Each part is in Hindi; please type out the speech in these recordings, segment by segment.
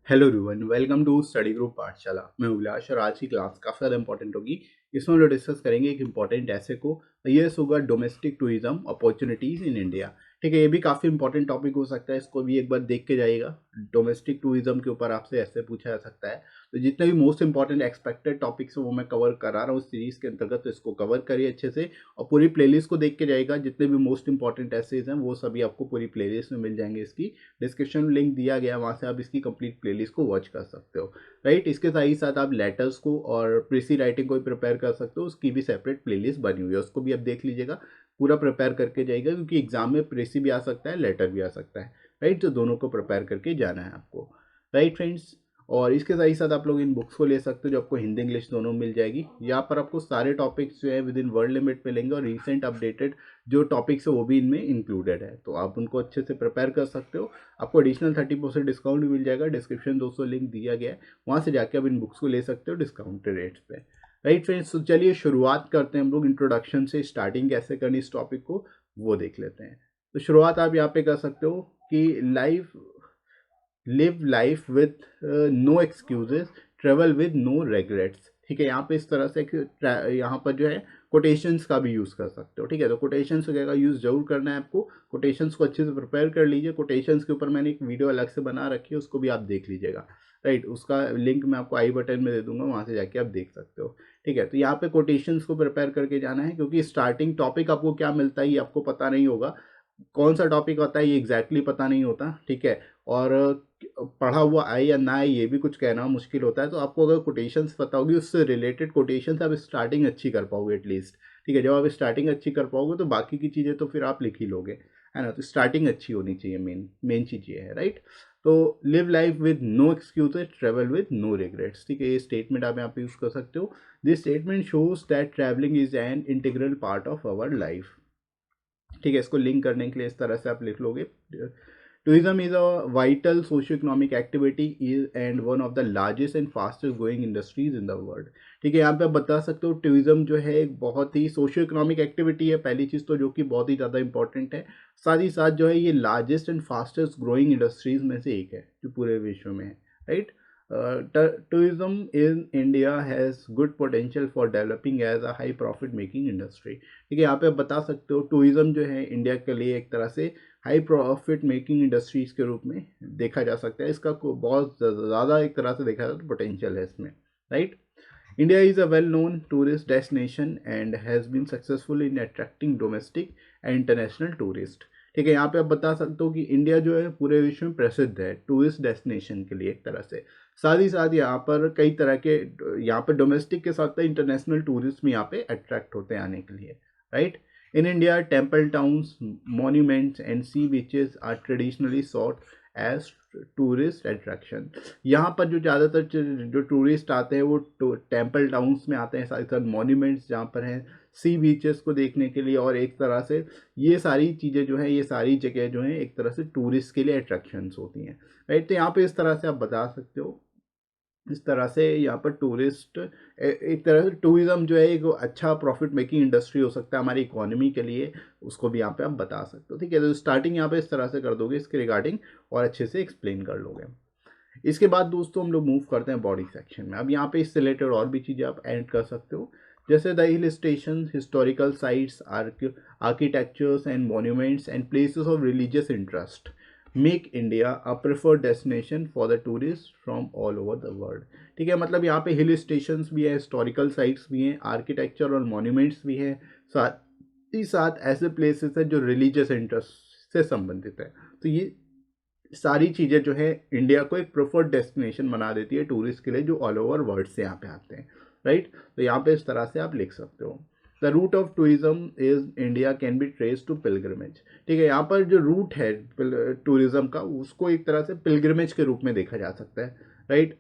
Hello everyone, welcome to study group Pathshala. मैं उल्लास और आज की क्लास काफ़ी ज़्यादा इंपॉर्टेंट होगी। इसमें हम लोग डिस्कस करेंगे एक इंपॉर्टेंट ऐसे को, ये होगा domestic tourism opportunities in India. ठीक है, ये भी काफ़ी इंपॉर्टेंट टॉपिक हो सकता है, इसको भी एक बार देख के जाइएगा। डोमेस्टिक टूरिज्म के ऊपर आपसे ऐसे पूछा जा सकता है, तो जितने भी मोस्ट इंपॉर्टेंट एक्सपेक्टेड टॉपिक्स है वो मैं कवर करा रहा हूँ इस सीरीज़ के अंतर्गत, तो इसको कवर करिए अच्छे से और पूरी प्लेलिस्ट को देख के जाइएगा। जितने भी मोस्ट इंपॉर्टेंट एसेज हैं वो सभी आपको पूरी प्लेलिस्ट में मिल जाएंगे। इसकी डिस्क्रिप्शन में लिंक दिया गया, वहाँ से आप इसकी कंप्लीट प्लेलिस्ट को वॉच कर सकते हो। राइट, इसके साथ ही साथ आप लेटर्स को और प्रीसी राइटिंग को भी प्रिपेयर कर सकते हो, उसकी भी सेपरेट प्लेलिस्ट बनी हुई है, उसको भी आप देख लीजिएगा। पूरा प्रिपेयर करके जाइएगा, क्योंकि एग्जाम में प्रीसी भी आ सकता है, लेटर भी आ सकता है। राइट, तो दोनों को प्रिपेयर करके जाना है आपको। राइट फ्रेंड्स, और इसके साथ ही साथ आप लोग इन बुक्स को ले सकते हो, जो आपको हिंदी इंग्लिश दोनों मिल जाएगी। यहाँ पर आपको सारे टॉपिक्स जो है विद इन वर्ल्ड लिमिट मिलेंगे, और रिसेंट अपडेटेड जो टॉपिक्स है वो भी इनमें इंक्लूडेड है, तो आप उनको अच्छे से प्रिपेयर कर सकते हो। आपको एडिशनल 30% डिस्काउंट भी मिल जाएगा। डिस्क्रिप्शन दोस्तों लिंक दिया गया है, वहाँ से जाके आप इन बुक्स को ले सकते हो डिस्काउंटेड रेट्स पे। राइट फ्रेंड्स, तो चलिए शुरुआत करते हैं हम लोग। इंट्रोडक्शन से स्टार्टिंग कैसे करनी इस टॉपिक को वो देख लेते हैं। तो शुरुआत आप यहाँ पे कर सकते हो कि live life with no excuses, travel with no regrets. ठीक है, यहाँ पे इस तरह से यहाँ पर जो है कोटेशंस का भी यूज़ कर सकते हो। ठीक है, तो कोटेशंस वगैरह का यूज़ जरूर करना है आपको। कोटेशंस को अच्छे से प्रिपेयर कर लीजिए। कोटेशंस के ऊपर मैंने एक वीडियो अलग से बना रखी है, उसको भी आप देख लीजिएगा। राइट, उसका लिंक मैं आपको आई बटन में दे दूंगा, वहाँ से जाके आप देख सकते हो। ठीक है, तो यहाँ पे कोटेशंस को प्रिपेयर करके जाना है, क्योंकि स्टार्टिंग टॉपिक आपको क्या मिलता है ये आपको पता नहीं होगा। कौन सा टॉपिक होता है ये एग्जैक्टली पता नहीं होता। ठीक है, और पढ़ा हुआ आए या ना आए ये भी कुछ कहना मुश्किल होता है। तो आपको अगर कोटेशंस पता होगी, उससे रिलेटेड कोटेशंस आप स्टार्टिंग अच्छी कर पाओगे एटलीस्ट। ठीक है, जब आप स्टार्टिंग अच्छी कर पाओगे तो बाकी की चीज़ें तो फिर आप लिख ही लोगे, है ना। तो स्टार्टिंग अच्छी होनी चाहिए, मेन मेन चीज़ ये है। राइट, तो live life with no excuses, travel with no regrets. ठीक है, ये स्टेटमेंट आप यहाँ पे यूज़ कर सकते हो। This statement shows that travelling is an integral part of our life. ठीक है, इसको लिंक करने के लिए इस तरह से आप लिख लोगे। Tourism is a vital socio economic activity is and one of the largest and fastest growing industries in the world. ठीक है, यहाँ पे आप बता सकते हो टूरिज्म जो है एक बहुत ही सोशियो इकोनॉमिक एक्टिविटी है, पहली चीज़ तो, जो कि बहुत ही ज़्यादा इंपॉर्टेंट है। साथ ही साथ जो है ये largest and fastest growing industries में से एक है जो पूरे विश्व में है। Right, tourism in India has good potential for developing as a high profit making industry। ठीक है, यहाँ पे आप बता सकते हो टूरिज्म जो है इंडिया के लिए एक तरह से हाई प्रॉफिट मेकिंग इंडस्ट्रीज के रूप में देखा जा सकता है। इसका बहुत ज़्यादा एक तरह से देखा जाए तो पोटेंशियल है इसमें। Right, India is a well-known tourist destination and has been successful in attracting domestic and international tourists। ठीक है, यहाँ पे आप बता सकते हो कि इंडिया जो है पूरे विश्व में प्रसिद्ध है टूरिस्ट डेस्टिनेशन के लिए एक तरह से। साथ ही साथ यहाँ पर कई तरह के, यहाँ पे डोमेस्टिक के साथ इंटरनेशनल टूरिस्ट भी यहाँ पे अट्रैक्ट होते हैं आने के लिए। Right, in India temple towns, monuments and sea beaches are traditionally sought as tourist attraction. यहाँ पर जो ज़्यादातर जो टूरिस्ट आते हैं वो टेम्पल टाउन्स में आते हैं, साथ ही साथ मॉन्यूमेंट्स जहाँ पर हैं, सी बीचेस को देखने के लिए, और एक तरह से ये सारी चीज़ें जो हैं, ये सारी जगह जो हैं एक तरह से टूरिस्ट के लिए अट्रैक्शंस होती हैं। राइट, तो यहाँ पे इस तरह से आप बता सकते हो। इस तरह से यहाँ पर टूरिस्ट एक तरह से टूरिज्म जो है एक अच्छा प्रॉफिट मेकिंग इंडस्ट्री हो सकता है हमारी इकोनॉमी के लिए, उसको भी यहाँ पे आप बता सकते हो। ठीक है, तो स्टार्टिंग यहाँ पे इस तरह से कर दोगे इसके रिगार्डिंग, और अच्छे से एक्सप्लेन कर लोगे। इसके बाद दोस्तों हम लोग मूव करते हैं बॉडी सेक्शन में। अब यहाँ पे इससे रिलेटेड और भी चीज़ें आप ऐड कर सकते हो, जैसे the hill station, historical sites, architectures and monuments and places of religious interest make India a preferred destination for the tourist from all over the world. ठीक है, मतलब यहाँ पे हिल स्टेशंस भी है, हिस्टोरिकल साइट्स भी हैं, आर्किटेक्चर और मॉन्यूमेंट्स भी हैं, साथ ही साथ ऐसे प्लेसेस हैं जो रिलीजियस इंटरेस्ट से संबंधित है। तो ये सारी चीज़ें जो है इंडिया को एक प्रेफर्ड डेस्टिनेशन बना देती है टूरिस्ट के लिए, जो ऑल ओवर वर्ल्ड से यहाँ पे आते हैं। राइट, तो यहाँ पे इस तरह से आप लिख सकते हो। The root of tourism is India can be trace to pilgrimage. ठीक है, यहाँ पर जो रूट है टूरिज्म का, उसको एक तरह से पिलग्रिमेज के रूप में देखा जा सकता है। राइट,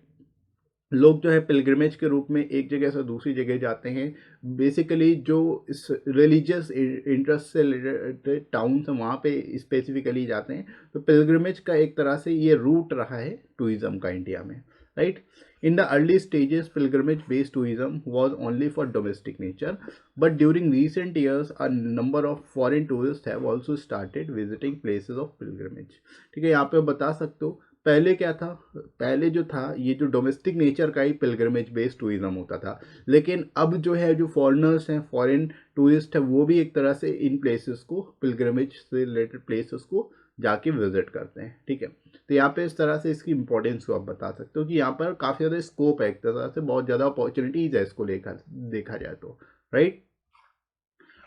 लोग जो है पिलग्रिमेज के रूप में एक जगह से दूसरी जगह जाते हैं, बेसिकली जो इस रिलीजियस इंटरेस्ट से रिलेटेड टाउन है वहाँ पे स्पेसिफिकली जाते हैं। तो पिलग्रिमेज का एक तरह से ये रूट रहा है टूरिज्म का इंडिया में। Right, in the early stages pilgrimage based tourism was only for domestic nature, but during recent years a number of foreign tourists have also started visiting places of pilgrimage। ठीक है, यहाँ पे बता सकते हो पहले क्या था, पहले जो था ये जो डोमेस्टिक नेचर का ही पिलग्रिमेज बेस्ड टूरिज्म होता था, लेकिन अब जो है जो फॉरेनर्स हैं, फॉरेन टूरिस्ट है, वो भी एक तरह से इन प्लेसेस को, पिलग्रिमेज से रिलेटेड प्लेसेस को जाके विजिट करते हैं। ठीक है, तो यहाँ पे इस तरह से इसकी इंपॉर्टेंस को आप बता सकते हो कि यहाँ पर काफ़ी ज़्यादा स्कोप है, एक तरह से बहुत ज़्यादा अपॉर्चुनिटीज़ है इसको लेकर देखा जाए तो, right.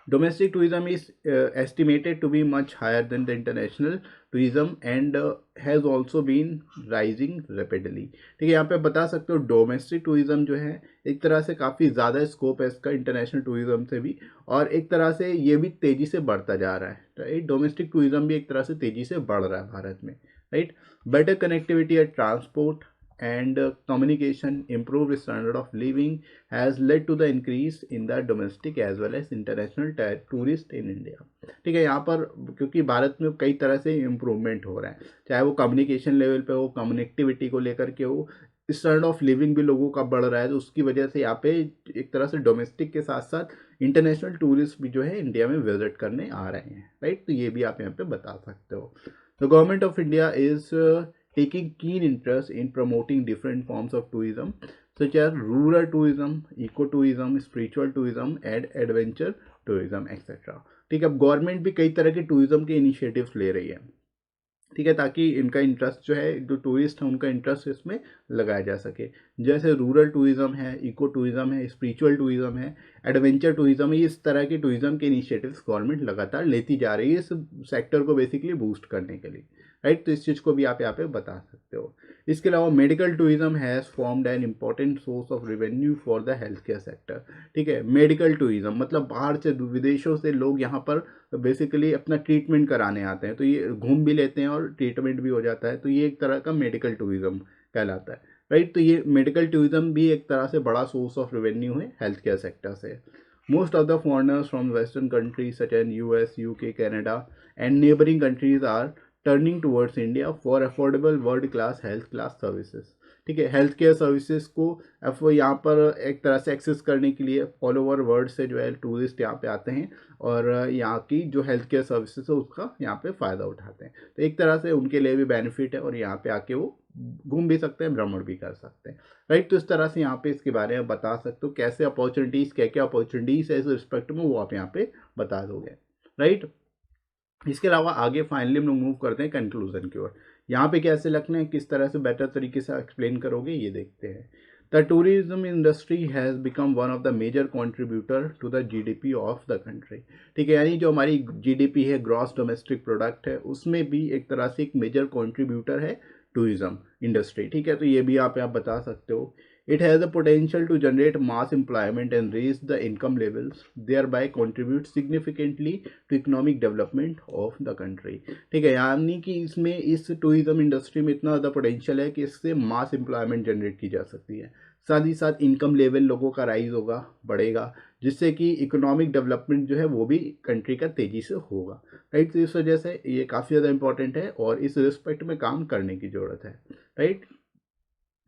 Domestic tourism is estimated to be much higher than the international tourism and has also been rising rapidly। ठीक है, यहाँ पे बता सकते हो डोमेस्टिक टूरिज्म जो है एक तरह से काफ़ी ज़्यादा स्कोप है इसका इंटरनेशनल टूरिज्म से भी, और एक तरह से ये भी तेज़ी से बढ़ता जा रहा है, राइट। डोमेस्टिक टूरिज्म भी एक तरह से तेज़ी से बढ़ रहा है भारत में, right. Better connectivity at transport and communication, improved standard of living has led to the increase in the domestic as well as international tourist in India। ठीक है, यहाँ पर क्योंकि भारत में कई तरह से इम्प्रूवमेंट हो रहा है, चाहे वो कम्युनिकेशन लेवल पे हो, कनेक्टिविटी को लेकर के हो, स्टैंडर्ड ऑफ लिविंग भी लोगों का बढ़ रहा है, तो उसकी वजह से यहाँ पे एक तरह से डोमेस्टिक के साथ साथ इंटरनेशनल टूरिस्ट भी जो है इंडिया में विजिट करने आ रहे हैं, राइट। तो ये भी आप यहाँ पे बता सकते हो। The government of India is taking keen interest in promoting different forms of tourism such as rural tourism, ecotourism, spiritual tourism and adventure tourism etc। ठीक है, अब गवर्नमेंट भी कई तरह के टूरिज्म के इनिशिएटिव्स ले रही है, ठीक है, ताकि इनका इंटरेस्ट जो है, जो टूरिस्ट है उनका इंटरेस्ट इसमें लगाया जा सके। जैसे रूरल टूरिज्म है, इको टूरिज्म है, स्पिरिचुअल टूरिज्म है, एडवेंचर टूरिज्म है, इस तरह के टूरिज्म के इनिशिएटिव्स गवर्नमेंट लगातार लेती जा रही है इस सेक्टर को बेसिकली बूस्ट करने के लिए, राइट। तो इस चीज़ को भी आप यहाँ पे बता सकते हो। इसके अलावा medical tourism has formed an important source of revenue for the health care sector. ठीक है, मेडिकल टूरिज्म मतलब बाहर से, विदेशों से लोग यहाँ पर बेसिकली अपना ट्रीटमेंट कराने आते हैं, तो ये घूम भी लेते हैं और ट्रीटमेंट भी हो जाता है, तो ये एक तरह का मेडिकल टूरिज्म कहलाता है, राइट। तो ये मेडिकल टूरिज्म भी एक तरह से बड़ा सोर्स ऑफ रेवेन्यू है हेल्थ केयर सेक्टर से। Most of the foreigners from western countries such as US, UK, Canada and neighbouring countries are turning towards India for affordable world class health class services. ठीक है, हेल्थ केयर सर्विसेज को यहाँ पर एक तरह से एक्सेस करने के लिए ऑल ओवर वर्ल्ड से जो है टूरिस्ट यहाँ पे आते हैं और यहाँ की जो हेल्थ केयर सर्विसेज है उसका यहाँ पे फ़ायदा उठाते हैं, तो एक तरह से उनके लिए भी बेनिफिट है और यहाँ पे आके वो घूम भी सकते हैं, भ्रमण भी कर सकते हैं, राइट। तो इस तरह से यहाँ पे इसके बारे में बता सकते हो कैसे अपॉर्चुनिटीज़, क्या क्या अपॉर्चुनिटीज़ है इस रिस्पेक्ट में, वो आप यहाँ पे बता दोगे, राइट। इसके अलावा आगे फाइनली हम लोग मूव करते हैं कंक्लूजन की ओर। यहाँ पे कैसे लिखना है, किस तरह से बेटर तरीके से एक्सप्लेन करोगे, ये देखते हैं। The tourism industry has become one of the major contributor to the GDP of the country. ठीक है, यानी जो हमारी जीडीपी है, ग्रॉस डोमेस्टिक प्रोडक्ट है, उसमें भी एक तरह से एक मेजर कॉन्ट्रीब्यूटर है टूरिज्म इंडस्ट्री। ठीक है, तो ये भी आप बता सकते हो। It has the potential to generate mass employment and raise the income levels, thereby contribute significantly to economic development of the country। ठीक है, यानी कि इसमें इस टूरिज्म इंडस्ट्री में इतना ज़्यादा पोटेंशियल है कि इससे मास एम्प्लॉयमेंट जनरेट की जा सकती है, साथ ही साथ इनकम लेवल लोगों का राइज होगा, बढ़ेगा, जिससे कि इकोनॉमिक डेवलपमेंट जो है वो भी कंट्री का तेज़ी से होगा, राइट। तो इस वजह से ये काफ़ी ज़्यादा इंपॉर्टेंट है और इस रिस्पेक्ट में काम करने की ज़रूरत है, right.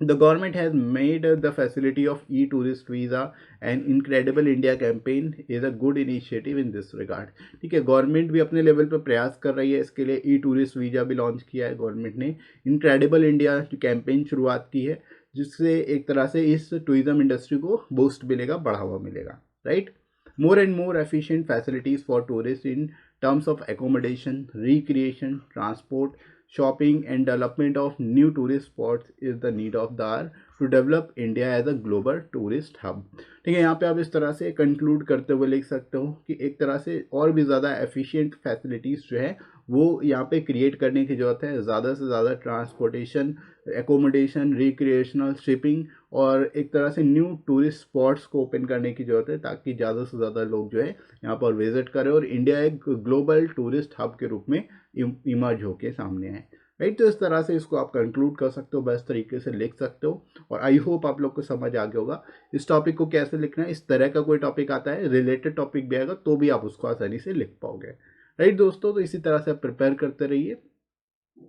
The government has made the facility of e-tourist visa an incredible India campaign is a good initiative in this regard। ठीक है, गवर्नमेंट भी अपने लेवल पर प्रयास कर रही है, इसके लिए ई-टूरिस्ट वीज़ा भी लॉन्च किया है गवर्नमेंट ने। इनक्रेडिबल इंडिया जो कैंपेन शुरुआत की है, जिससे एक तरह से इस टूरिज्म इंडस्ट्री को बूस्ट मिलेगा, बढ़ावा मिलेगा, right. More and more efficient facilities for tourist in terms of accommodation, recreation, transport, shopping and development of new tourist spots is the need of the hour to develop India as a global tourist hub। ठीक है, यहाँ पे आप इस तरह से कंक्लूड करते हुए लिख सकते हो कि एक तरह से और भी ज़्यादा एफिशिएंट फैसिलिटीज़ जो है वो यहाँ पे क्रिएट करने की ज़रूरत है, ज़्यादा से ज़्यादा ट्रांसपोर्टेशन, एकोमोडेशन, रिक्रिएशनल, शिपिंग और एक तरह से न्यू टूरिस्ट स्पॉट्स को ओपन करने की ज़रूरत है, ताकि ज़्यादा से ज़्यादा लोग जो है यहाँ पर विजिट करें और इंडिया एक ग्लोबल टूरिस्ट हब के रूप में इमर्ज होके सामने आए, राइट। तो इस तरह से इसको आप कंक्लूड कर सकते हो, बेस्ट तरीके से लिख सकते हो और आई होप आप लोग को समझ आ गया होगा इस टॉपिक को कैसे लिखना है। इस तरह का कोई टॉपिक आता है, रिलेटेड टॉपिक भी आएगा तो भी आप उसको आसानी से लिख पाओगे, राइट दोस्तों। तो इसी तरह से आप प्रिपेयर करते रहिए।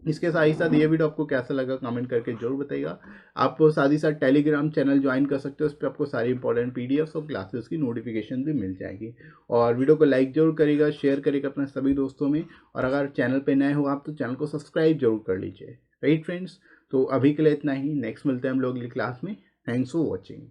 इसके साथ ही साथ ये वीडियो आपको कैसा लगा कमेंट करके जरूर बताइएगा। आप साथ ही साथ टेलीग्राम चैनल ज्वाइन कर सकते हो, उस पर आपको सारी इंपॉर्टेंट पीडीएफ्स और क्लासेस की नोटिफिकेशन भी मिल जाएगी। और वीडियो को लाइक जरूर करिएगा, शेयर करिएगा अपने सभी दोस्तों में, और अगर चैनल पे नए हो आप तो चैनल को सब्सक्राइब जरूर कर लीजिए। Right friends. तो अभी के लिए इतना ही, नेक्स्ट मिलते हैं हम लोग अगली क्लास में। Thanks for watching.